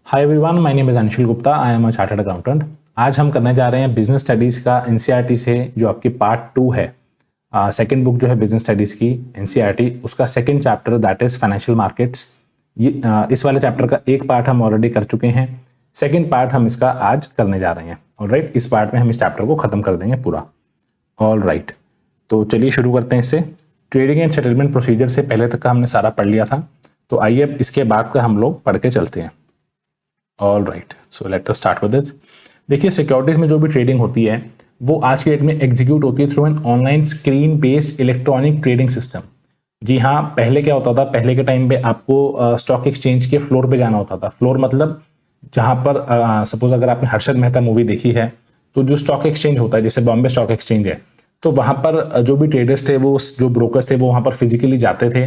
Hi everyone, my name is Anshul Gupta. I am a chartered accountant. आज हम करने जा रहे हैं बिजनेस स्टडीज़ का एनसीईआरटी से जो आपकी पार्ट 2 है। सेकंड बुक जो है बिजनेस स्टडीज़ की एनसीईआरटी, उसका second chapter that is financial markets. ये इस वाले चैप्टर का एक पार्ट हम ऑलरेडी कर चुके हैं। सेकंड पार्ट हम इसका आज करने जा रहे हैं। ऑलराइट, इस पार्ट में हम इस चैप्टर को खत्म कर देंगे पूरा। ऑलराइट, तो चलिए शुरू करते हैं इससे। ट्रेडिंग एंड सेटलमेंट प्रोसीजर से पहले तक का हमने सारा पढ़ लिया था, तो आइए अब इसके बाद का हम लोग पढ़ के चलते हैं। All right, so let us start with it. देखिए, सिक्योरिटीज में जो भी ट्रेडिंग होती है वो आज की डेट में एग्जीक्यूट होती है through an online screen based electronic trading system. जी हाँ, पहले क्या होता था, पहले के टाइम पे आपको स्टॉक एक्सचेंज के फ्लोर पे जाना होता था। फ्लोर मतलब जहाँ पर सपोज अगर आपने हर्षद मेहता मूवी देखी है, तो जो स्टॉक एक्सचेंज होता है जैसे बॉम्बे स्टॉक एक्सचेंज है, तो वहाँ पर जो भी ट्रेडर्स थे, वो जो ब्रोकर्स थे, वो वहाँ पर फिजिकली जाते थे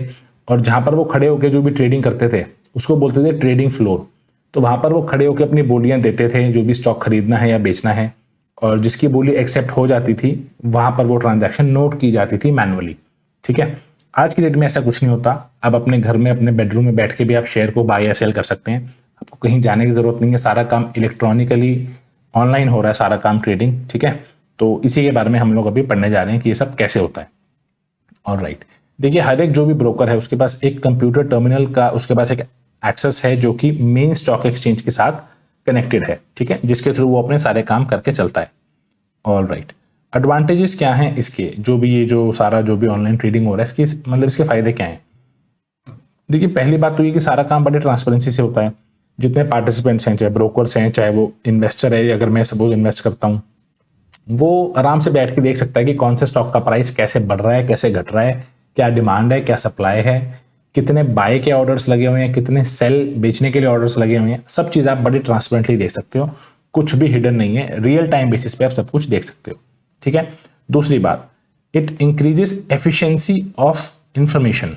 और जहाँ पर वो खड़े होकर जो भी ट्रेडिंग करते थे उसको बोलते थे ट्रेडिंग फ्लोर। तो वहां पर वो खड़े होकर अपनी बोलियां देते थे, जो भी स्टॉक खरीदना है या बेचना है, और जिसकी बोली एक्सेप्ट हो जाती थी वहां पर वो ट्रांजैक्शन नोट की जाती थी मैनुअली। ठीक है, आज की डेट में ऐसा कुछ नहीं होता। अब अपने घर में अपने बेडरूम में बैठ के भी आप शेयर को बाय या सेल कर सकते हैं। आपको कहीं जाने की जरूरत नहीं है, सारा काम इलेक्ट्रॉनिकली ऑनलाइन हो रहा है, सारा काम ट्रेडिंग। ठीक है, तो इसी के बारे में हम लोग अभी पढ़ने जा रहे हैं कि ये सब कैसे होता है। ऑलराइट, देखिए, हर एक जो भी ब्रोकर है उसके पास एक कंप्यूटर टर्मिनल का उसके पास एक एक्सेस है जो कि मेन स्टॉक एक्सचेंज के साथ कनेक्टेड है। ठीक है, जिसके थ्रू वो अपने सारे काम करके चलता है। ऑलराइट, एडवांटेजेस क्या हैं इसके, जो भी ये जो सारा जो भी ऑनलाइन ट्रेडिंग हो रहा है, इसकी मतलब इसके फायदे क्या हैं। देखिए, पहली बात तो ये कि सारा काम बड़े ट्रांसपेरेंसी से होता है। जितने पार्टिसिपेंट्स हैं, चाहे ब्रोकर्स हैं, चाहे वो इन्वेस्टर है, अगर मैं सपोज इन्वेस्ट करता हूँ, वो आराम से बैठ के देख सकता है कि कौन से स्टॉक का प्राइस कैसे बढ़ रहा है, कैसे घट रहा है, क्या डिमांड है, क्या सप्लाई है, कितने बाय के ऑर्डर्स लगे हुए हैं, कितने सेल बेचने के लिए ऑर्डर्स लगे हुए हैं। सब चीज आप बड़ी ट्रांसपेरेंटली देख सकते हो, कुछ भी हिडन नहीं है। रियल टाइम बेसिस पे आप सब कुछ देख सकते हो। ठीक है, दूसरी बात, it increases efficiency of information.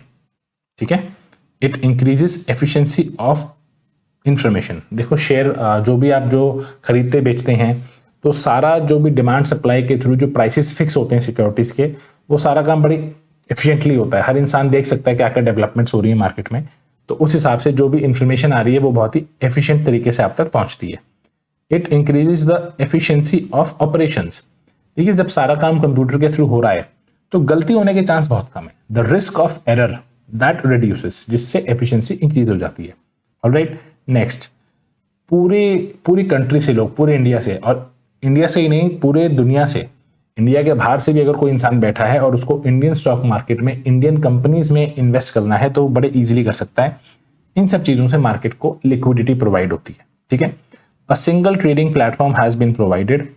ठीक है, it increases efficiency of information. देखो, शेयर जो भी आप जो खरीदते बेचते हैं, तो सारा जो भी डिमांड सप्लाई के थ्रू जो प्राइसेस फिक्स होते हैं सिक्योरिटीज के, वो सारा काम बड़ी एफिशिएंटली होता है। हर इंसान देख सकता है क्या क्या डेवलपमेंट्स हो रही है मार्केट में, तो उस हिसाब से जो भी इंफॉर्मेशन आ रही है वो बहुत ही एफिशिएंट तरीके से आप तक पहुंचती है। It increases the efficiency of operations. देखिए, जब सारा काम कंप्यूटर के थ्रू हो रहा है तो गलती होने के चांस बहुत कम है। The risk of error that reduces, जिससे एफिशिएंसी इंक्रीज हो जाती है। ऑलराइट, नेक्स्ट, पूरी कंट्री से लोग, पूरे इंडिया से, और इंडिया से ही नहीं पूरे दुनिया से, इंडिया के बाहर से भी अगर कोई इंसान बैठा है और उसको इंडियन स्टॉक मार्केट में, इंडियन कंपनीज में इन्वेस्ट करना है, तो वो बड़े इजीली कर सकता है। इन सब चीजों से मार्केट को लिक्विडिटी प्रोवाइड होती है। ठीक है, a single trading platform has been provided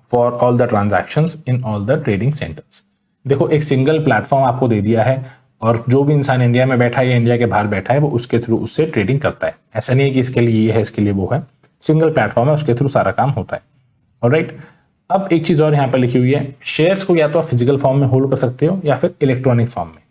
for all the transactions in all the trading centres. देखो, एक सिंगल प्लेटफॉर्म आपको दे दिया है और जो भी इंसान इंडिया में बैठा है या इंडिया के बाहर बैठा है वो उसके थ्रू उससे ट्रेडिंग करता है। ऐसा नहीं है कि इसके लिए ये है, इसके लिए वो है। सिंगल प्लेटफॉर्म है, उसके थ्रू सारा काम होता है। ऑलराइट, अब एक चीज और यहां पर लिखी हुई है, शेयर्स को या तो आप फिजिकल फॉर्म में होल्ड कर सकते हो या फिर इलेक्ट्रॉनिक फॉर्म में।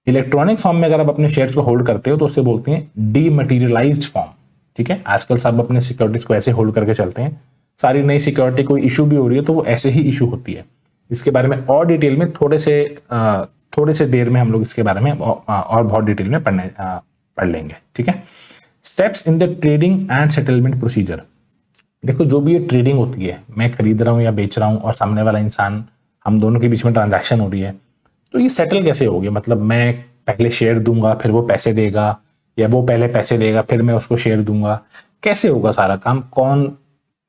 इलेक्ट्रॉनिक फॉर्म में अगर आप अपने शेयर्स को होल्ड करते हो तो उससे बोलते हैं डीमटेरियलाइज्ड फॉर्म। ठीक है, आजकल सब अपने सिक्योरिटीज को ऐसे होल्ड करके चलते हैं। सारी नई सिक्योरिटी कोई इशू भी हो रही है तो वो ऐसे ही इशू होती है। इसके बारे में और डिटेल में थोड़े से देर में हम लोग इसके बारे में और बहुत डिटेल में पढ़ लेंगे। ठीक है, steps in the trading and settlement procedure. देखो, जो भी ये ट्रेडिंग होती है, मैं खरीद रहा हूं या बेच रहा हूं और सामने वाला इंसान, हम दोनों के बीच में ट्रांजैक्शन हो रही है, तो ये सेटल कैसे होगी। मतलब मैं पहले शेयर दूंगा फिर वो पैसे देगा, या वो पहले पैसे देगा फिर मैं उसको शेयर दूंगा, कैसे होगा सारा काम, कौन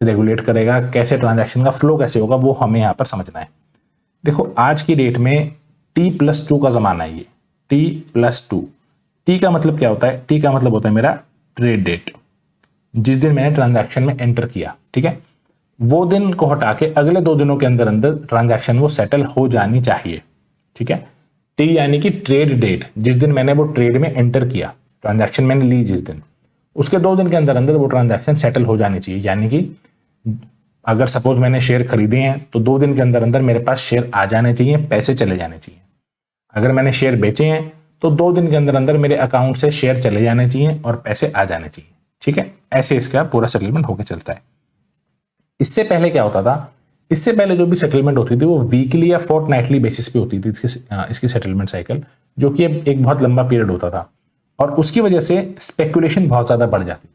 रेगुलेट करेगा, कैसे ट्रांजैक्शन का फ्लो कैसे होगा, वो हमें यहाँ पर समझना है। देखो, आज की डेट में T+2 का जमाना है। ये T+2, टी का मतलब क्या होता है, टी का मतलब होता है मेरा ट्रेड डेट, जिस दिन मैंने ट्रांजैक्शन में एंटर किया। ठीक है, वो दिन को हटा के अगले 2 दिनों के अंदर अंदर ट्रांजैक्शन वो सेटल हो जानी चाहिए। ठीक है, टी यानी कि ट्रेड डेट, जिस दिन मैंने वो ट्रेड में एंटर किया, ट्रांजैक्शन मैंने ली जिस दिन, उसके 2 दिन के अंदर अंदर वो ट्रांजैक्शन सेटल हो जानी चाहिए। यानी कि अगर सपोज मैंने शेयर खरीदे हैं तो 2 दिन के अंदर अंदर मेरे पास शेयर आ जाने चाहिए, पैसे चले जाने चाहिए। अगर मैंने शेयर बेचे हैं तो 2 दिन के अंदर अंदर मेरे अकाउंट से शेयर चले जाने चाहिए और पैसे आ जाने चाहिए। ठीक है, ऐसे इसका पूरा सेटलमेंट होकर चलता है। इससे पहले क्या होता था, इससे पहले जो भी सेटलमेंट होती थी वो वीकली या फोर्टनाइटली बेसिस पे होती थी इसकी सेटलमेंट साइकिल, जो कि एक बहुत लंबा पीरियड होता था, और उसकी वजह से स्पेकुलेशन बहुत ज्यादा बढ़ जाती थी।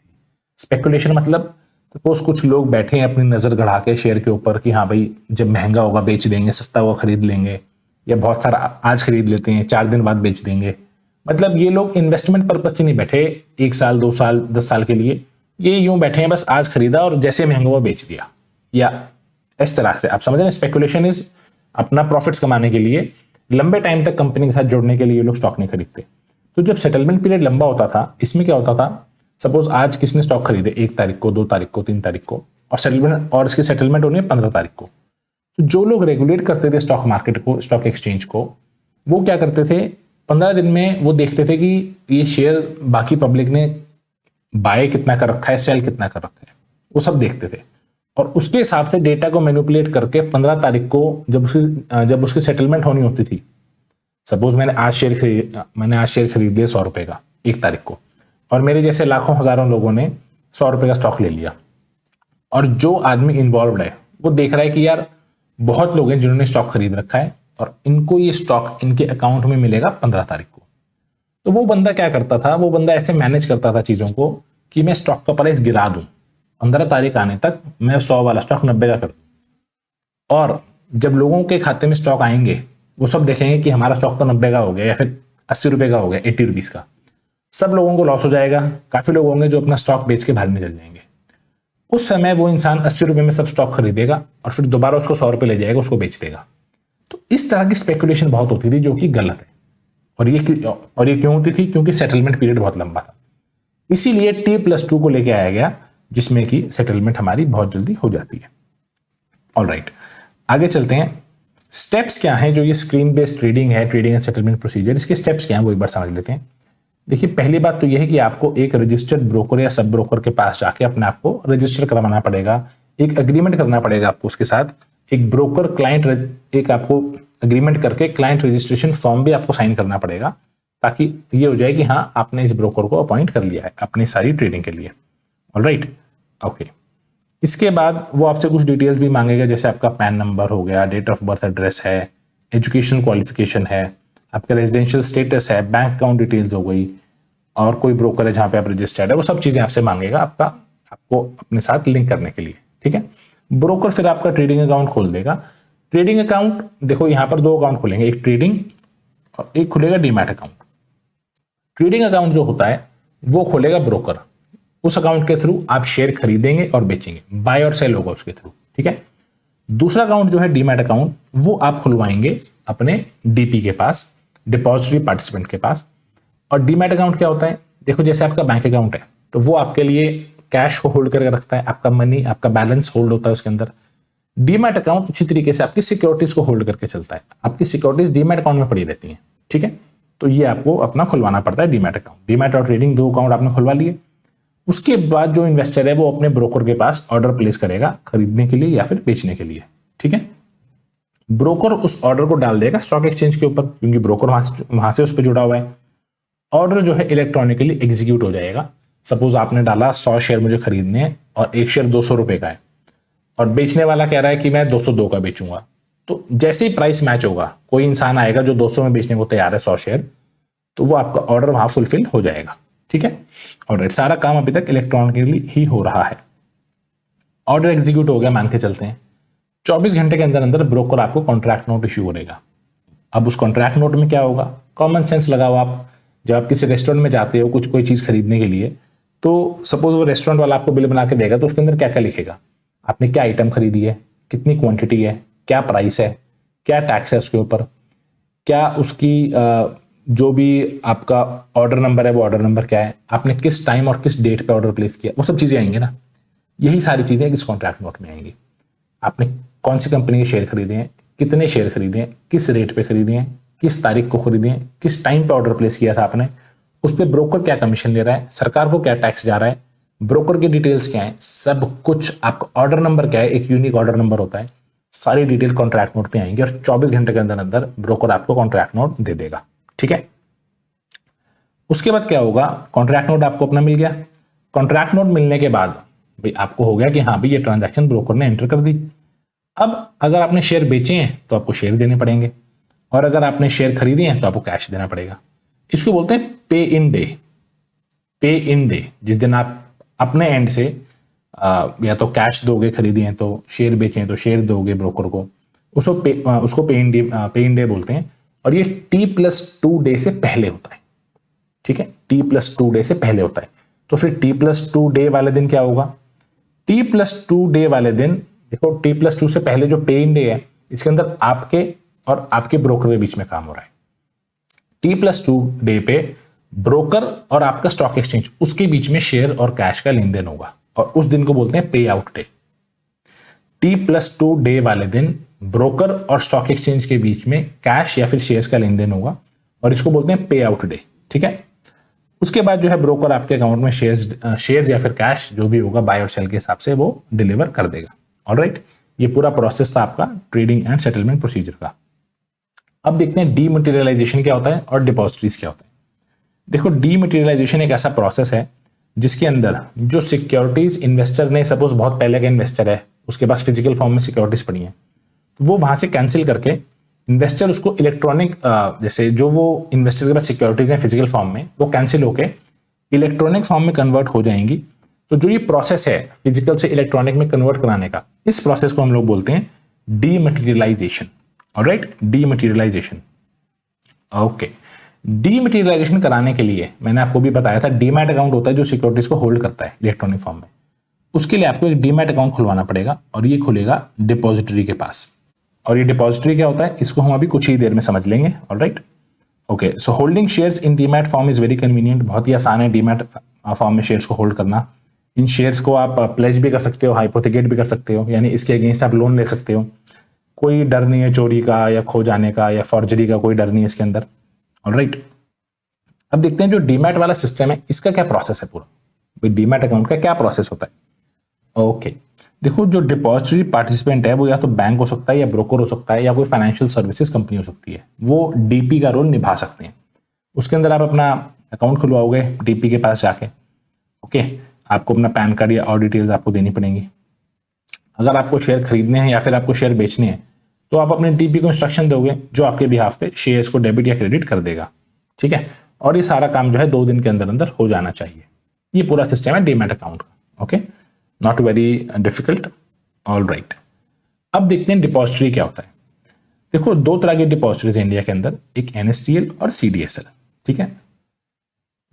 स्पेकुलेशन मतलब सपोज कुछ लोग बैठे हैं अपनी नजर गड़ा के शेयर के ऊपर कि हाँ भाई जब महंगा होगा बेच देंगे, सस्ता होगा खरीद लेंगे, या बहुत सारा आज खरीद लेते हैं 4 दिन बाद बेच देंगे। मतलब ये लोग इन्वेस्टमेंट पर्पज से नहीं बैठे 1 साल 2 साल 10 साल के लिए, ये यूं बैठे हैं बस आज खरीदा और जैसे महंगा हुआ बेच दिया, या इस तरह से आप समझ रहे हैं। स्पेकुलेशन इज अपना प्रॉफिट्स कमाने के लिए, लंबे टाइम तक कंपनी के साथ जुड़ने के लिए ये लोग स्टॉक नहीं खरीदते। तो जब सेटलमेंट पीरियड लंबा होता था, इसमें क्या होता था, सपोज आज किसने स्टॉक खरीदे 1 तारीख को, 2 तारीख को, 3 तारीख को, और सेटलमेंट और इसकी सेटलमेंट होनी है 15 तारीख को। तो जो लोग रेगुलेट करते थे स्टॉक मार्केट को, स्टॉक एक्सचेंज को, वो क्या करते थे 15 दिन में वो देखते थे कि ये शेयर बाकी पब्लिक ने बाय कितना कर रखा है, सेल कितना कर रखा है, वो सब देखते थे। और उसके हिसाब से डेटा को मैनिपुलेट करके 15 तारीख को जब उसकी सेटलमेंट होनी होती थी, सपोज मैंने आज शेयर खरीद लिया 100 रुपए का 1 तारीख को, और मेरे जैसे लाखों हजारों लोगों ने 100 रुपए का स्टॉक ले लिया, और जो आदमी इन्वॉल्व है वो देख रहा है कि यार बहुत लोग हैं जिन्होंने स्टॉक खरीद रखा है और इनको ये स्टॉक इनके अकाउंट में मिलेगा 15 तारीख को। तो वो बंदा क्या करता था, वो बंदा ऐसे मैनेज करता था चीजों को कि मैं स्टॉक का प्राइस गिरा दूं, 15 तारीख आने तक मैं 100 वाला स्टॉक 90 का कर दूं, और जब लोगों के खाते में स्टॉक आएंगे वो सब देखेंगे कि हमारा स्टॉक तो 90 का हो गया या फिर 80 रुपए का हो गया, 80 रुपीज का, सब लोगों को लॉस हो जाएगा। काफी लोग होंगे जो अपना स्टॉक बेच के बाहर निकल जाएंगे। उस समय वो इंसान 80 रुपए में सब स्टॉक खरीदेगा और फिर दोबारा उसको 100 रुपए ले जाएगा, उसको बेच देगा। तो इस तरह की स्पेकुलेशन बहुत होती थी जो कि गलत है। और ये क्यों होती थी? क्योंकि सेटलमेंट पीरियड बहुत लंबा था। इसीलिए T+2 को लेके आया गया, जिसमें कि सेटलमेंट हमारी बहुत जल्दी हो जाती है। ऑलराइट, आगे चलते हैं। स्टेप्स क्या हैं जो ये स्क्रीन बेस्ड ट्रेडिंग है, ट्रेडिंग एंड सेटलमेंट प्रोसीजर, इसके स्टेप्स क्या हैं वो एक बार समझ लेते हैं। देखिए, पहली बात तो यह है कि आपको एक रजिस्टर्ड ब्रोकर या सब ब्रोकर के पास जाके अपने आप को रजिस्टर करवाना पड़ेगा, एक अग्रीमेंट करना पड़ेगा आपको उसके साथ, एक ब्रोकर क्लाइंट, एक आपको अग्रीमेंट करके क्लाइंट रजिस्ट्रेशन फॉर्म भी आपको साइन करना पड़ेगा, ताकि ये हो जाए कि हाँ आपने इस ब्रोकर को अपॉइंट कर लिया है अपनी सारी ट्रेडिंग के लिए। Alright, okay. इसके बाद वो आपसे कुछ डिटेल्स भी मांगेगा, जैसे आपका पैन नंबर हो गया, डेट ऑफ बर्थ एड्रेस है, एजुकेशन क्वालिफिकेशन है, आपका रेजिडेंशियल स्टेटस है, बैंक अकाउंट डिटेल्स हो गई, और कोई ब्रोकर है जहां पे आप रजिस्टर्ड है, वो सब चीजें आपसे मांगेगा आपको अपने साथ लिंक करने के लिए। ठीक है, ब्रोकर फिर आपका ट्रेडिंग अकाउंट खोल देगा। ट्रेडिंग अकाउंट, देखो यहां पर 2 अकाउंट खुलेंगे, एक ट्रेडिंग और एक खुलेगा डीमैट अकाउंट। ट्रेडिंग अकाउंट जो होता है वो खोलेगा ब्रोकर, उस अकाउंट के थ्रू आप शेयर खरीदेंगे और बेचेंगे, बाय और सेल होगा उसके थ्रू। ठीक है, दूसरा अकाउंट जो है डीमैट अकाउंट, वो आप खुलवाएंगे अपने डीपी के पास, डिपॉजिटरी पार्टिसिपेंट के पास। और डीमैट अकाउंट क्या होता है? देखो, जैसे आपका बैंक अकाउंट है तो वो आपके लिए कैश को होल्ड करके रखता है, आपका मनी, आपका बैलेंस होल्ड होता है उसके अंदर। डीमैट अकाउंट अच्छी तरीके से आपकी सिक्योरिटीज को होल्ड करके चलता है, आपकी सिक्योरिटीज डीमैट अकाउंट में पड़ी रहती हैं। ठीक है, तो ये आपको अपना खुलवाना पड़ता है डीमैट अकाउंट। डीमैट और ट्रेडिंग 2 अकाउंट आपने खुलवा लिए। उसके बाद जो इन्वेस्टर है वो अपने ब्रोकर के पास ऑर्डर प्लेस करेगा खरीदने के लिए या फिर बेचने के लिए। ठीक है, ब्रोकर उस ऑर्डर को डाल देगा स्टॉक एक्सचेंज के ऊपर, क्योंकि ब्रोकर वहां से उस पर जुड़ा हुआ है। ऑर्डर जो है इलेक्ट्रॉनिकली एग्जीक्यूट हो जाएगा। सपोज आपने डाला 100 शेयर मुझे खरीदने हैं और एक शेयर 200 रुपए का है, और बेचने वाला कह रहा है कि मैं 202 का बेचूंगा। तो जैसे ही प्राइस मैच होगा, कोई इंसान आएगा जो 200 में बेचने को तैयार है 100 शेयर, तो वो आपका ऑर्डर वहां फुलफिल हो जाएगा। ठीक है, और सारा काम अभी तक इलेक्ट्रॉनिकली ही हो रहा है। ऑर्डर एग्जीक्यूट हो गया, मान के चलते हैं 24 घंटे के अंदर अंदर ब्रोकर आपको कॉन्ट्रैक्ट नोट इश्यू करेगा। अब उस कॉन्ट्रैक्ट नोट में क्या होगा? कॉमन सेंस लगाओ आप। जब आप किसी रेस्टोरेंट में जाते हो कोई चीज खरीदने के लिए, तो सपोज वो रेस्टोरेंट वाला आपको बिल बना के देगा, तो उसके अंदर क्या क्या लिखेगा? आपने क्या आइटम खरीदी है, कितनी क्वांटिटी है, क्या प्राइस है, क्या टैक्स है उसके ऊपर, क्या उसकी जो भी आपका ऑर्डर नंबर है वो ऑर्डर नंबर क्या है, आपने किस टाइम और किस डेट पे ऑर्डर प्लेस किया, वो सब चीजें आएंगी ना। यही सारी चीजें इस कॉन्ट्रैक्ट नोट में आएंगी। आपने कौन सी कंपनी के शेयर खरीदे हैं, कितने शेयर खरीदे हैं, किस रेट पे खरीदे हैं, किस तारीख को खरीदे हैं, किस टाइम पे ऑर्डर प्लेस किया था आपने, उस पर ब्रोकर क्या कमीशन ले रहा है, सरकार को क्या टैक्स जा रहा है, ब्रोकर की डिटेल्स क्या है, सब कुछ। आपका ऑर्डर नंबर क्या है, एक यूनिक ऑर्डर नंबर होता है, सारी डिटेल कॉन्ट्रैक्ट नोट पे आएंगी, और 24 घंटे के अंदर अंदर ब्रोकर आपको कॉन्ट्रैक्ट नोट दे देगा। ठीक है, उसके बाद क्या होगा? कॉन्ट्रैक्ट नोट आपको अपना मिल गया। कॉन्ट्रैक्ट नोट मिलने के बाद भाई आपको हो गया कि हाँ भाई ये ट्रांजैक्शन ब्रोकर ने एंटर कर दी। अब अगर आपने शेयर बेचे हैं तो आपको शेयर देने पड़ेंगे, और अगर आपने शेयर खरीदे हैं तो आपको कैश देना पड़ेगा। इसको बोलते हैं पे इन डे। पे इन डे, जिस दिन आप अपने एंड से या तो कैश दोगे, खरीदी है तो, शेयर बेचे हैं तो शेयर दोगे ब्रोकर को, उसको पे इन डे बोलते हैं। और ये T+2 डे से पहले होता है, ठीक है, T+2 डे से पहले होता है। तो फिर T+2 डे वाले दिन क्या होगा? T+2 डे वाले दिन देखो, T+2 से पहले जो पे इन डे है, इसके अंदर आपके और आपके ब्रोकर के बीच में काम हो रहा है। T+2 डे पे ब्रोकर और आपका स्टॉक एक्सचेंज, उसके बीच में शेयर और कैश का लेन देन होगा, और उस दिन को बोलते हैं पे आउट डे। T+2 डे वाले दिन ब्रोकर और स्टॉक एक्सचेंज के बीच में कैश या फिर शेयर्स का लेन देन होगा, और इसको बोलते हैं पे आउट डे, ठीक है। उसके बाद जो है ब्रोकर आपके अकाउंट में शेयर्स या फिर कैश जो भी होगा बाय और सेल के हिसाब से वो डिलीवर कर देगा। ऑलराइट, ये पूरा प्रोसेस था आपका ट्रेडिंग एंड सेटलमेंट प्रोसीजर का। अब देखते हैं डीमटेरियलाइजेशन क्या होता है और डिपॉजिटरीज क्या होता है। देखो, डीमटेरियलाइजेशन एक ऐसा प्रोसेस है जिसके अंदर जो सिक्योरिटीज इन्वेस्टर ने, सपोज बहुत पहले का इन्वेस्टर है, उसके पास फिजिकल फॉर्म में सिक्योरिटीज पड़ी है, तो वो वहां से कैंसिल करके इन्वेस्टर उसको इलेक्ट्रॉनिक, जैसे जो वो इन्वेस्टर के पास सिक्योरिटीज हैं फिजिकल फॉर्म में, वो कैंसिल होके इलेक्ट्रॉनिक फॉर्म में कन्वर्ट हो जाएंगी। तो जो ये प्रोसेस है फिजिकल से इलेक्ट्रॉनिक में कन्वर्ट कराने का, इस प्रोसेस को हम लोग बोलते हैं dematerialisation. Alright, dematerialisation. Okay, dematerialisation कराने के लिए मैंने आपको भी बताया था, डीमैट अकाउंट होता है जो सिक्योरिटीज को होल्ड करता है इलेक्ट्रॉनिक फॉर्म में। उसके लिए आपको एक डीमैट अकाउंट खुलवाना पड़ेगा, और ये खुलेगा डिपॉजिटरी के पास। और ये डिपॉजिटरी क्या होता है, इसको हम अभी कुछ ही देर में समझ लेंगे। Alright, okay, so holding shares in demat form is very convenient. बहुत ही आसान है डीमैट फॉर्म में शेयर्स को होल्ड करना। इन शेयर्स को आप प्लेज भी कर सकते हो, हाइपोथिकेट भी कर सकते हो, यानी इसके अगेंस्ट आप लोन ले सकते हो। कोई डर नहीं है चोरी का या खो जाने का या फॉर्जरी का, कोई डर नहीं है इसके अंदर। ऑलराइट, अब देखते हैं जो डीमैट वाला सिस्टम है, इसका क्या प्रोसेस है पूरा, डीमैट अकाउंट का क्या प्रोसेस होता है। ओके, देखो, जो डिपॉजिटरी पार्टिसिपेंट है वो या तो बैंक हो सकता है, या ब्रोकर हो सकता है, या कोई फाइनेंशियल सर्विसेज कंपनी हो सकती है। वो डीपी का रोल निभा सकते हैं। उसके अंदर आप अपना अकाउंट खुलवाओगे डीपी के पास जाके। ओके, आपको अपना पैन कार्ड या और डिटेल्स आपको देनी पड़ेंगी। अगर आपको शेयर खरीदने हैं या फिर आपको शेयर बेचने हैं, तो आप अपने डीपी को इंस्ट्रक्शन दोगे, जो आपके बिहाफ पे शेयर्स को डेबिट या क्रेडिट कर देगा, ठीक है। और ये सारा काम जो है 2 दिन के अंदर अंदर हो जाना चाहिए। ये पूरा सिस्टम है डीमैट अकाउंट का। Okay, not very difficult. All right, अब देखते हैं डिपॉजिटरी क्या होता है। देखो, 2 तरह की डिपॉजिटरीज इंडिया के अंदर, एक NSDL और CDSL, ठीक है।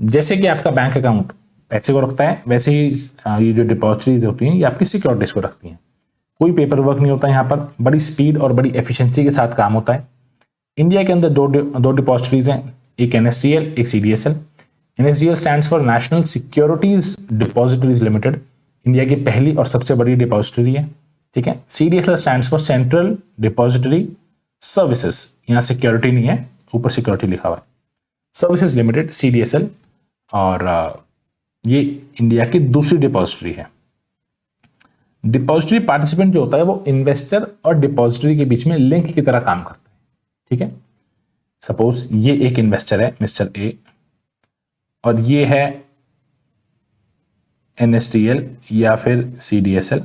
जैसे कि आपका बैंक अकाउंट पैसे को रखता है, वैसे ही ये जो डिपॉजिटरीज होती हैं ये आपकी सिक्योरिटीज को रखती हैं। कोई पेपर वर्क नहीं होता यहाँ पर, बड़ी स्पीड और बड़ी एफिशिएंसी के साथ काम होता है। इंडिया के अंदर दो डिपॉजिटरीज हैं, एक NSDL, एक CDSL। NSDL stands for national securities depositories limited, India की पहली और सबसे बड़ी डिपॉजिटरी है, ठीक है। CDSL stands for central depository services, यहाँ सिक्योरिटी नहीं है, ऊपर सिक्योरिटी लिखा हुआ है, सर्विसेज लिमिटेड CDSL। और ये इंडिया की दूसरी डिपॉजिटरी है। डिपॉजिटरी पार्टिसिपेंट जो होता है वो इन्वेस्टर और डिपॉजिटरी के बीच में लिंक की तरह काम करता है, ठीक है। सपोज ये एक इन्वेस्टर है मिस्टर A, और ये है NSDL या फिर CDSL।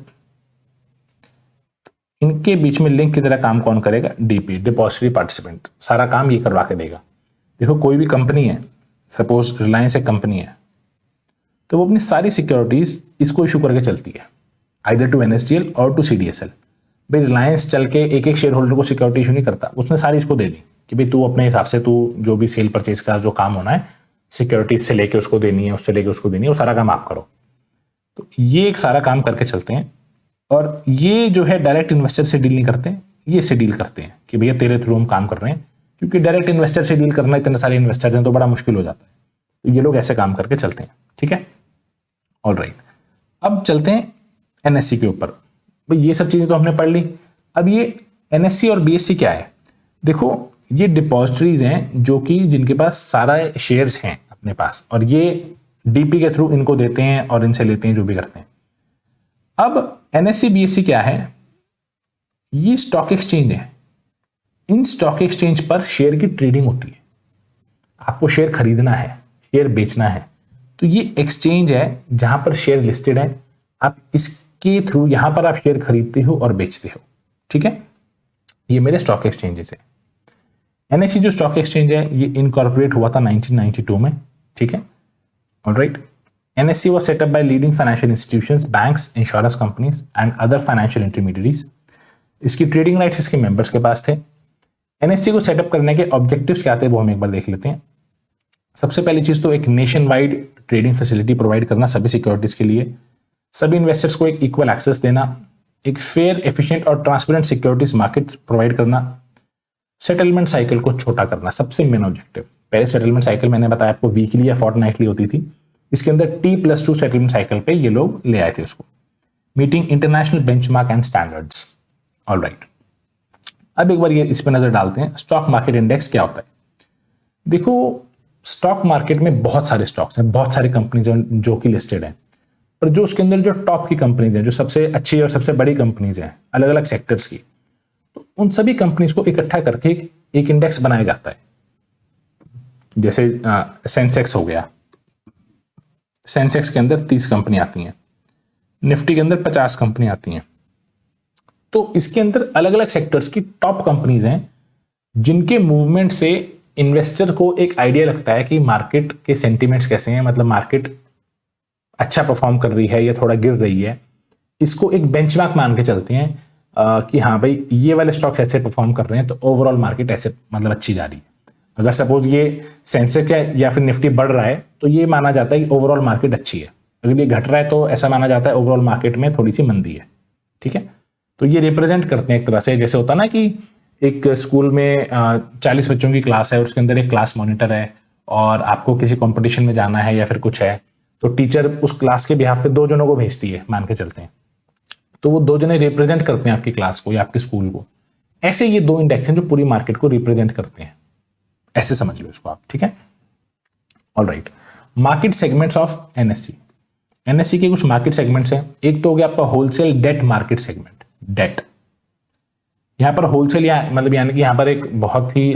इनके बीच में लिंक की तरह काम कौन करेगा? DP, डिपॉजिटरी पार्टिसिपेंट, सारा काम ये करवा के देगा। देखो, कोई भी कंपनी है, सपोज रिलायंस एक कंपनी है, तो वो अपनी सारी सिक्योरिटीज इसको इशू करके चलती है, आइदर टू NSDL और टू CDSL। भाई रिलायंस चल के एक एक शेयर होल्डर को सिक्योरिटी इशू नहीं करता, उसने सारी इसको दे दी कि भाई तू अपने हिसाब से, तू जो भी सेल परचेज का जो काम होना है, सिक्योरिटीज से लेके उसको देनी है, उससे लेके उसको देनी है, वो सारा काम आप करो। तो ये एक सारा काम करके चलते हैं। और ये जो है डायरेक्ट इन्वेस्टर से डील नहीं करते, ये से डील करते हैं कि भैया तेरे थ्रू हम काम कर रहे हैं, क्योंकि डायरेक्ट इन्वेस्टर से डील करना, इतने सारे इन्वेस्टर हैं तो बड़ा मुश्किल हो जाता है। तो ये लोग ऐसे काम करके चलते हैं, ठीक है। ऑलराइट, अब चलते हैं NSE के ऊपर। भाई ये सब चीजें तो हमने पढ़ ली। अब ये NSE और BSE क्या है? देखो, ये डिपॉजिटरीज हैं जो कि जिनके पास सारा शेयर्स हैं अपने पास, और ये DP के थ्रू इनको देते हैं और इनसे लेते हैं, जो भी करते हैं। अब NSE BSE क्या है? ये स्टॉक एक्सचेंज है। इन स्टॉक एक्सचेंज पर शेयर की ट्रेडिंग होती है। आपको शेयर खरीदना है, शेयर बेचना है, तो ये एक्सचेंज है जहां पर शेयर लिस्टेड है। आप इसके थ्रू यहां पर आप शेयर खरीदते हो और बेचते हो, ठीक है। ये मेरे स्टॉक एक्सचेंजेस है। NSE जो स्टॉक एक्सचेंज है ये इनकॉर्पोरेट हुआ था 1992 में, ठीक है। Alright, NSE was set up by leading financial institutions, banks, insurance companies and other financial intermediaries. इसकी ट्रेडिंग राइट्स इसके मेंबर्स के पास थे। NSE को सेटअप करने के ऑब्जेक्टिव्स क्या थे वो हम एक बार देख लेते हैं। सबसे पहली चीज तो एक nation wide trading facility provide करना सभी सिक्योरिटीज के लिए, सभी इन्वेस्टर्स को एक इक्वल एक्सेस देना, एक फेयर, एफिशिएंट और ट्रांसपेरेंट सिक्योरिटीज मार्केट प्रोवाइड करना, सेटलमेंट साइकिल को छोटा करना, सबसे मेन ऑब्जेक्टिव। पहले सेटलमेंट साइकिल मैंने बताया आपको वीकली या फोर्टनाइटली होती थी, इसके अंदर T+2 सेटलमेंट साइकिल पे ये लोग ले आए थे उसको, meeting international benchmark and standards. Alright, अब एक बार ये इस पे नजर डालते हैं, स्टॉक मार्केट इंडेक्स क्या होता है। देखो, स्टॉक मार्केट में बहुत सारे स्टॉक्स हैं, बहुत सारी कंपनीज जो कि लिस्टेड हैं, पर जो उसके अंदर जो टॉप की कंपनीज हैं, जो सबसे अच्छी और सबसे बड़ी कंपनीज हैं अलग अलग सेक्टर्स की, तो उन सभी कंपनीज को इकट्ठा करके एक इंडेक्स बनाया जाता है। जैसे सेंसेक्स हो गया, सेंसेक्स के अंदर 30 कंपनी आती हैं, निफ्टी के अंदर 50 कंपनी आती हैं। तो इसके अंदर अलग अलग सेक्टर्स की टॉप कंपनीज हैं जिनके मूवमेंट से इन्वेस्टर को एक आइडिया लगता है कि मार्केट के सेंटिमेंट्स कैसे हैं, मतलब मार्केट अच्छा परफॉर्म कर रही है या थोड़ा गिर रही है। इसको एक बेंचमार्क मान के चलते हैं कि हाँ भाई ये वाले स्टॉक्स ऐसे परफॉर्म कर रहे हैं तो ओवरऑल मार्केट ऐसे मतलब अच्छी जा रही है। अगर सपोज ये सेंसेक्स या फिर निफ्टी बढ़ रहा है तो ये माना जाता है कि ओवरऑल मार्केट अच्छी है, अगर ये घट रहा है तो ऐसा माना जाता है ओवरऑल मार्केट में थोड़ी सी मंदी है। ठीक है, तो ये रिप्रेजेंट करते हैं एक तरह से, जैसे होता ना कि एक स्कूल में 40 बच्चों की क्लास है और उसके अंदर एक क्लास मॉनिटर है और आपको किसी कंपटीशन में जाना है या फिर कुछ है, तो टीचर उस क्लास के बिहाफ पे 2 जनों को भेजती है, मान के चलते हैं, तो वो 2 जने रिप्रेजेंट करते हैं आपकी क्लास को या आपके स्कूल को। ऐसे ये 2 इंडेक्स हैं जो पूरी मार्केट को रिप्रेजेंट करते हैं, ऐसे समझ लो इसको आप। ठीक है, alright, market segments of NSE। NSE के कुछ मार्केट सेगमेंट्स हैं। एक तो हो गया आपका wholesale debt market segment, debt. यहां पर होलसेल मतलब यानी कि यहां पर एक बहुत ही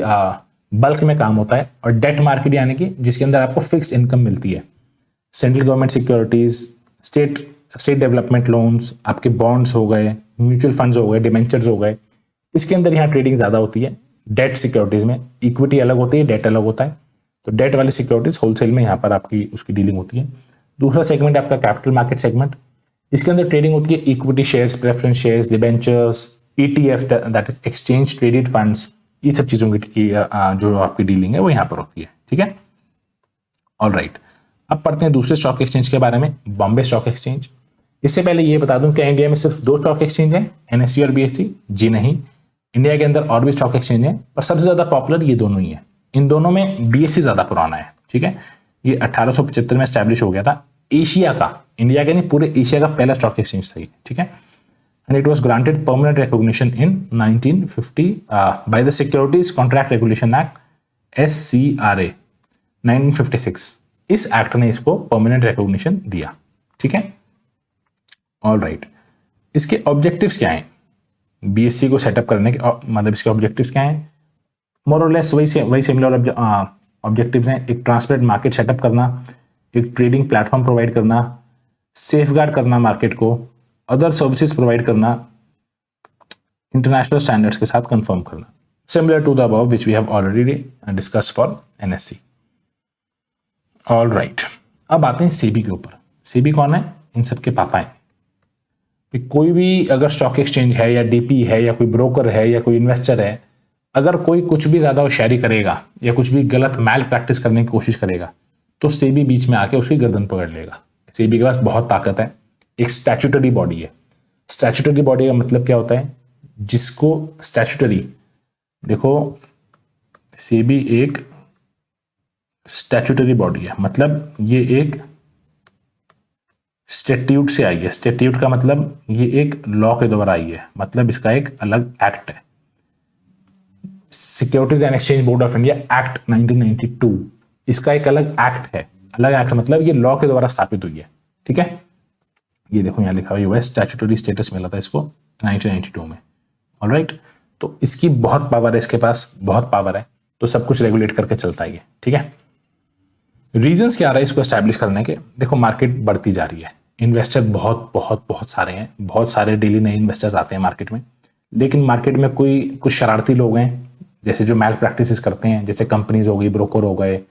बल्क में काम होता है, और डेट मार्केट यानी कि जिसके अंदर आपको फिक्स्ड इनकम मिलती है, central government securities, state development loans, आपके बॉन्ड्स हो गए, म्यूचुअल फंड्स हो गए, डिबेंचर्स हो गए, इसके अंदर यहाँ ट्रेडिंग ज्यादा होती है। डेट सिक्योरिटीज में इक्विटी अलग होती है, डेट अलग होता है, तो डेट वाली सिक्योरिटीज होलसेल में यहाँ पर आपकी उसकी डीलिंग होती है। दूसरा सेगमेंट आपका कैपिटल मार्केट सेगमेंट, इसके अंदर ट्रेडिंग होती है equity shares, preference shares, debentures, ETF that is exchange traded funds, ये सब चीजों की जो आपकी डीलिंग है वो यहाँ पर होती है। ठीक है, ऑलराइट, अब पढ़ते हैं दूसरे स्टॉक एक्सचेंज के बारे में, बॉम्बे स्टॉक एक्सचेंज। इससे पहले ये बता दूं कि इंडिया में सिर्फ 2 स्टॉक एक्सचेंज हैं, NSE और BSE। जी नहीं, इंडिया के अंदर और भी स्टॉक एक्सचेंज है, पर सबसे ज्यादा पॉपुलर ये दोनों ही है। इन दोनों में BSE ज्यादा पुराना है। ठीक है, ये 1875 में स्टैब्लिश हो गया था। एशिया का, इंडिया का नहीं, पूरे एशिया का पहला स्टॉक एक्सचेंज था ये। ठीक है, and it was granted permanent recognition in 1950 by the Securities Contract Regulation Act SCRA 1956। इस एक्ट ने इसको परमानेंट रिकॉग्निशन दिया। ठीक है, ऑल राइट, इसके ऑब्जेक्टिव्स क्या हैं BSE को सेटअप करने के, मतलब इसके ऑब्जेक्टिव्स क्या हैं, मोर और लेस वही सिमिलर ऑब्जेक्टिव्स हैं। एक ट्रांसपेरेंट मार्केट सेटअप करना, एक ट्रेडिंग प्लेटफॉर्म प्रोवाइड करना, सेफगार्ड करना मार्केट को, अदर सर्विसेज प्रोवाइड करना, इंटरनेशनल स्टैंडर्ड्स के साथ कंफर्म करना, similar to the above which we have already discussed for NSE। All right, अब आते हैं सेबी के ऊपर। सेबी कौन है? इन सब के पापा हैं। कोई भी अगर स्टॉक एक्सचेंज है या DP है या कोई ब्रोकर है या कोई इन्वेस्टर है, अगर कोई कुछ भी ज्यादा होशियारी करेगा या कुछ भी गलत मैल प्रैक्टिस करने की कोशिश करेगा तो सेबी बीच में आके उसकी गर्दन पकड़ लेगा। सेबी के पास बहुत ताकत है, एक स्टैट्यूटरी बॉडी है। स्टैट्यूटरी बॉडी का मतलब क्या होता है? जिसको स्टैट्यूटरी, देखो सेबी एक स्टैट्यूटरी बॉडी है, मतलब ये एक स्टैट्यूट से आई है। स्टैट्यूट का मतलब ये एक लॉ के द्वारा आई है, मतलब इसका एक अलग एक्ट है। Securities and exchange board of India act 1992, इसका एक अलग एक्ट है। अलग एक्ट मतलब ये लॉ के द्वारा स्थापित हुई है। ठीक है, ये देखो यहाँ लिखा हुआ है स्टैट्यूटरी स्टेटस मिला था इसको 1992 में। ऑलराइट, तो इसकी बहुत पावर है, इसके पास बहुत पावर है, तो सब कुछ रेगुलेट करके चलता है। ठीक है, रीजंस क्या आ रहा है इसको एस्टैब्लिश करने के? देखो मार्केट बढ़ती जा रही है, इन्वेस्टर बहुत बहुत बहुत सारे हैं, बहुत सारे डेली नए इन्वेस्टर्स आते हैं मार्केट में, लेकिन मार्केट में कोई कुछ शरारती लोग हैं जैसे जो मैल प्रैक्टिसेस करते हैं, जैसे कंपनीज हो गई, ब्रोकर हो गए,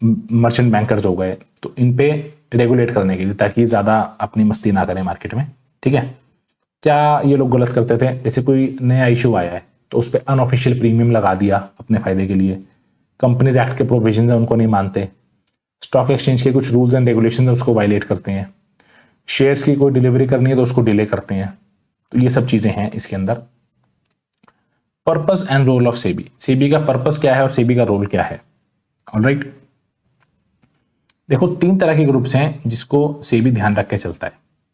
मर्चेंट बैंकर्स हो गए, तो इन पे रेगुलेट करने के लिए, ताकि ज़्यादा अपनी मस्ती ना करें मार्केट में। ठीक है, क्या ये लोग गलत करते थे, जैसे कोई नया इशू आया है तो उस पर अनऑफिशियल प्रीमियम लगा दिया अपने फायदे के लिए, कंपनीज एक्ट के प्रोविजन है उनको नहीं मानते, स्टॉक एक्सचेंज के कुछ रूल्स एंड रेगुलेशन है उसको वायलेट करते हैं, शेयर्स की कोई डिलीवरी करनी है तो उसको डिले करते हैं। तो ये सब चीज़ें हैं इसके अंदर। Purpose and role of SEBI, SEBI का पर्पस क्या है और सेबी का रोल क्या है। ऑलराइट, देखो 3 तरह के ग्रुप्स हैं जिसको सेबी ध्यान रख के चलता है।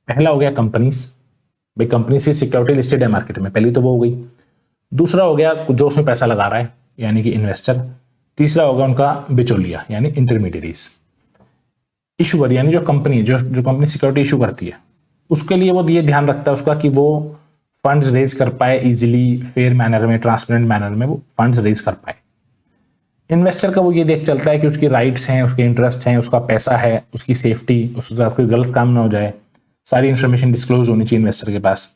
पहला हो गया कंपनीज, भाई कंपनी से सिक्योरिटी लिस्टेड है मार्केट में, पहली तो वो हो गई। दूसरा हो गया जो उसमें पैसा लगा रहा है यानी कि इन्वेस्टर। तीसरा होगा उनका बिचौलिया यानी इंटरमीडिएरीज। इशूअर यानी जो कंपनी जो कंपनी सिक्योरिटी इशू करती है उसके लिए वो ये ध्यान रखता है उसका कि वो फंड्स रेज कर पाए इजीली, फेयर मैनर में, ट्रांसपेरेंट मैनर में वो फंड्स रेज कर पाए। इन्वेस्टर का वो ये देख चलता है कि उसकी राइट्स हैं, उसके इंटरेस्ट हैं, उसका पैसा है, उसकी सेफ्टी, उसका कोई गलत काम ना हो जाए, सारी इंफॉर्मेशन डिस्क्लोज होनी चाहिए इन्वेस्टर के पास।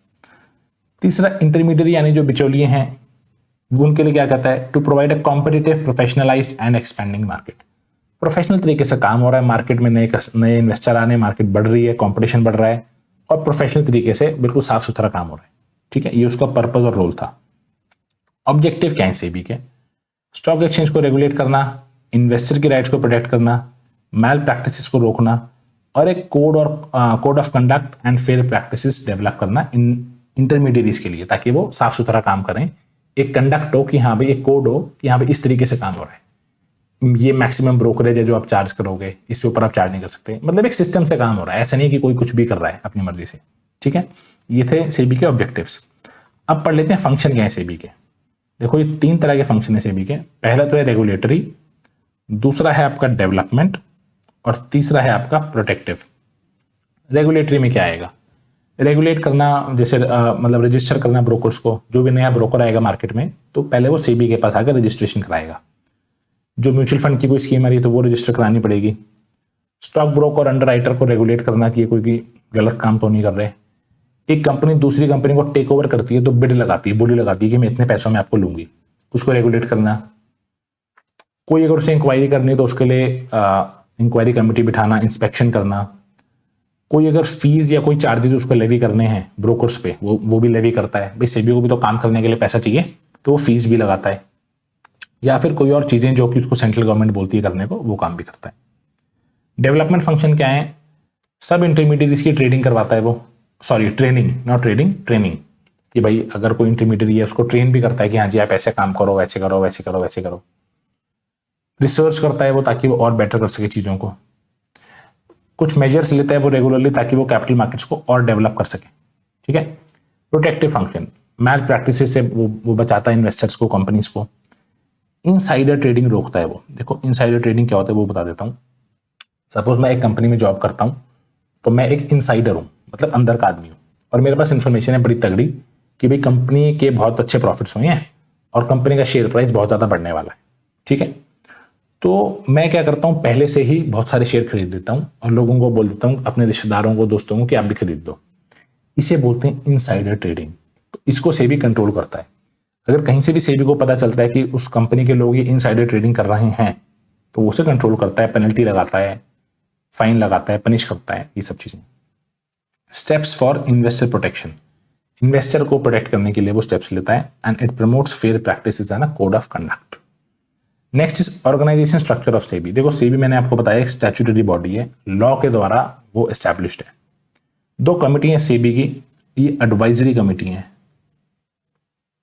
तीसरा इंटरमीडिएरी यानी जो बिचौलिए हैं वो उनके लिए क्या कहता है, to provide a competitive, professionalised and expanding market. Professional तरीके से काम हो रहा है मार्केट में, नए इन्वेस्टर आने, मार्केट बढ़ रही है, कंपटीशन बढ़ रहा है और प्रोफेशनल तरीके से बिल्कुल साफ सुथरा काम हो रहा है। ठीक है, ये उसका पर्पस और रोल था। ऑब्जेक्टिव क्या है सेबी के, स्टॉक एक्सचेंज को रेगुलेट करना, इन्वेस्टर की राइट्स को प्रोटेक्ट करना, मैल प्रैक्टिसेस को रोकना और एक code of conduct and fair practices develop करना इन इंटरमीडिएरीज के लिए, ताकि वो साफ सुथरा काम करें। एक कंडक्ट हो कि हाँ भाई, एक कोड हो कि हाँ भाई इस तरीके से काम हो रहा है, ये मैक्सिमम ब्रोकरेज है जो आप चार्ज करोगे, इससे ऊपर आप चार्ज नहीं कर सकते। मतलब एक सिस्टम से काम हो रहा है, ऐसा नहीं कि कोई कुछ भी कर रहा है अपनी मर्जी से। ठीक है, ये थे सेबी के ऑब्जेक्टिव्स। अब पढ़ लेते हैं फंक्शन क्या है सेबी के। देखो ये 3 तरह के फंक्शन है सेबी के। पहला तो है रेगुलेटरी, दूसरा है आपका डेवलपमेंट और तीसरा है आपका प्रोटेक्टिव। रेगुलेटरी में क्या आएगा, रेगुलेट करना, जैसे मतलब रजिस्टर करना ब्रोकर्स को। जो भी नया ब्रोकर आएगा मार्केट में तो पहले वो सेबी के पास आकर रजिस्ट्रेशन कराएगा। जो म्यूचुअल फंड की कोई स्कीम आ रही है तो वो रजिस्टर करानी पड़ेगी। स्टॉक ब्रोकर, अंडरराइटर को रेगुलेट करना कि ये कोई गलत काम तो नहीं कर रहे। एक कंपनी दूसरी कंपनी को टेक ओवर करती है तो बिड लगाती है, बोली लगाती है कि मैं इतने पैसों में आपको लूंगी, उसको रेगुलेट करना। कोई अगर उसे इंक्वायरी करनी है तो उसके लिए इंक्वायरी कमेटी बिठाना, इंस्पेक्शन करना। कोई अगर फीस या कोई चार्जेस उसको लेवी करने हैं ब्रोकर्स पे, वो भी लेवी करता है। भाई सेबी को भी तो काम करने के लिए पैसा चाहिए तो वो फीस भी लगाता है। या फिर कोई और चीजें जो कि उसको सेंट्रल गवर्नमेंट बोलती है करने को, वो काम भी करता है। डेवलपमेंट फंक्शन क्या है, सब इंटरमीडिएरीज की ट्रेडिंग करवाता है वो, sorry training, not trading, training. कि भाई अगर कोई इंटरमीडिएरी है उसको ट्रेन भी करता है कि हाँ जी आप ऐसे काम करो, वैसे करो, वैसे करो, वैसे करो। रिसर्च करता है वो ताकि वो और बेटर कर सके चीजों को। कुछ मेजर्स लेता है वो रेगुलरली ताकि वो कैपिटल मार्केट्स को और डेवलप कर सके। ठीक है, प्रोटेक्टिव फंक्शन, मैल प्रैक्टिसेस से वो बचाता है इन्वेस्टर्स को, कंपनीज को। इनसाइडर ट्रेडिंग रोकता है वो। देखो इनसाइडर ट्रेडिंग क्या होता है वो बता देता हूँ। सपोज मैं एक कंपनी में जॉब करता हूँ तो मैं एक इनसाइडर हूँ, मतलब अंदर का आदमी हूँ, और मेरे पास इंफॉर्मेशन है बड़ी तगड़ी कि भाई कंपनी के बहुत अच्छे प्रॉफिट्स हुए हैं और कंपनी का शेयर प्राइस बहुत ज़्यादा बढ़ने वाला है। ठीक है, तो मैं क्या करता हूँ, पहले से ही बहुत सारे शेयर खरीद देता हूँ और लोगों को बोल देता हूँ, अपने रिश्तेदारों को, दोस्तों को, कि आप भी खरीद दो। इसे बोलते हैं इनसाइडर ट्रेडिंग। तो इसको सेबी कंट्रोल करता है। अगर कहीं से भी सेबी को पता चलता है कि उस कंपनी के लोग ये इनसाइडर ट्रेडिंग कर रहे हैं तो उसे कंट्रोल करता है, पेनल्टी लगाता है, फाइन लगाता है, पनिश करता है, ये सब चीजें। Steps for investor protection, investor को प्रोटेक्ट करने के लिए वो स्टेप्स लेता है। And it promotes fair practices and code of conduct. Next is organisation structure of SEBI. देखो सेबी मैंने आपको बताया एक स्टैट्यूटरी बॉडी है, लॉ के द्वारा वो एस्टैब्लिश्ड है। 2 कमिटी है सेबी की, ये एडवाइजरी कमिटी है।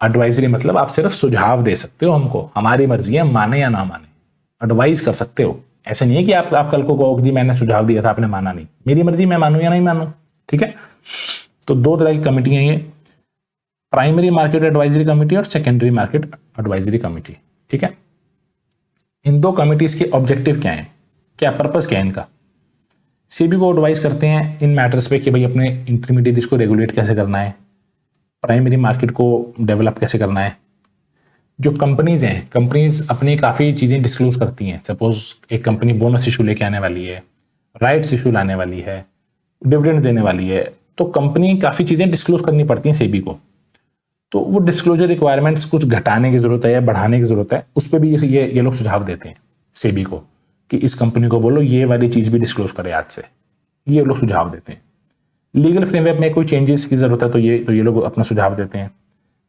एडवाइजरी मतलब आप सिर्फ सुझाव दे सकते हो हमको, हमारी मर्जी है माने या ना माने, एडवाइज कर सकते हो। ऐसे नहीं है कि आप कल को कहो कि मैंने सुझाव दिया था आपने माना नहीं, मेरी मर्जी, मैं मानूं या नहीं मानूं। ठीक है, तो 2 तरह की कमिटी है ये, प्राइमरी मार्केट एडवाइजरी कमिटी और सेकेंडरी मार्केट एडवाइजरी कमिटी। ठीक है, इन 2 कमिटीज के ऑब्जेक्टिव क्या है, क्या पर्पस क्या है इनका। सेबी को एडवाइस करते हैं इन मैटर्स पे कि भाई अपने इंटरमीडिएट्स को रेगुलेट कैसे करना है, प्राइमरी मार्केट को डेवलप कैसे करना है। जो कंपनीज हैं, कंपनीज अपनी काफ़ी चीज़ें डिस्क्लोज करती हैं। सपोज एक कंपनी बोनस इशू लेके आने वाली है, राइट्स इशू लाने वाली है, डिविडेंड देने वाली है, तो कंपनी काफ़ी चीज़ें डिस्क्लोज करनी पड़ती हैं सेबी को। तो वो डिस्क्लोजर रिक्वायरमेंट्स कुछ घटाने की जरूरत है या बढ़ाने की जरूरत है, उस पर भी ये लोग सुझाव देते हैं सेबी को कि इस कंपनी को बोलो ये वाली चीज़ भी डिस्क्लोज करे आज से, ये लोग सुझाव देते हैं। लीगल फ्रेमवर्क में कोई चेंजेस की जरूरत है तो ये लोग अपना सुझाव देते हैं।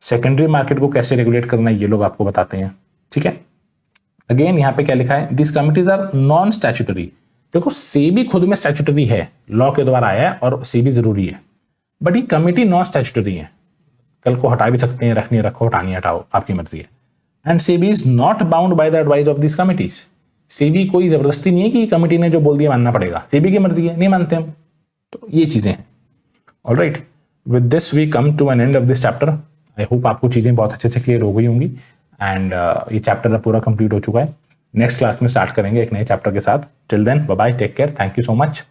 सेकेंडरी मार्केट को कैसे रेगुलेट करना है ये लोग आपको बताते हैं। ठीक है, अगेन यहाँ पे क्या लिखा है, this committees are non statutory. देखो सेबी खुद में स्टैट्यूटरी है, लॉ के द्वारा आया है और सेबी जरूरी है, बट ये कमिटी नॉन स्टैट्यूटरी है, कल को हटा भी सकते हैं, रखनी रखो, हटानी हटाओ, आपकी मर्जी है। And SEBI is not bound by the advice of this committees. SEBI कोई जबरदस्ती नहीं है कि कमिटी ने जो बोल दिया मानना पड़ेगा, सेबी की मर्जी है, नहीं मानते हम, तो ये चीजें हैं। Alright, with this we come to an end of this chapter. I hope आपको चीजें बहुत अच्छे से क्लियर हो गई होंगी एंड ये चैप्टर पूरा कंप्लीट हो चुका है। नेक्स्ट क्लास में स्टार्ट करेंगे एक नए चैप्टर के साथ। Till then bye bye, take care, thank you so much.